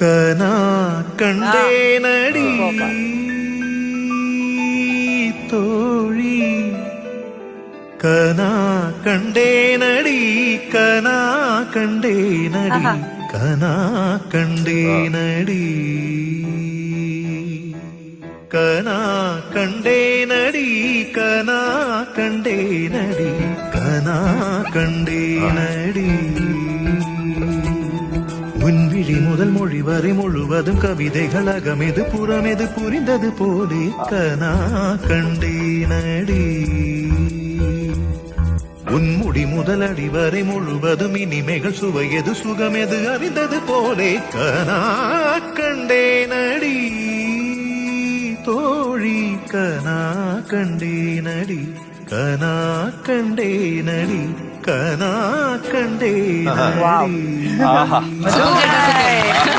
கனா கண்டேனடி தோழி, கனா கண்டேனடி, கனா கண்டேனடி, கனா கண்டேனடி, கனா கண்டேனடி, கனா கண்டேனடி, கனா கண்டேனடி. உன்விழி முதல் மொழி வரை முழுவதும் கவிதைகள் அகமெது புறமெது புரிந்தது போலே கனா கண்டேனடி. உன்முடி முதல் அடி வரை முழுவதும் இனிமைகள் சுவையது சுகமெது அறிந்தது போலே கனா கண்டேனடி தோழி, கனா கண்டேனடி, கனா கண்டேனடி, கனா கண்டேனடி.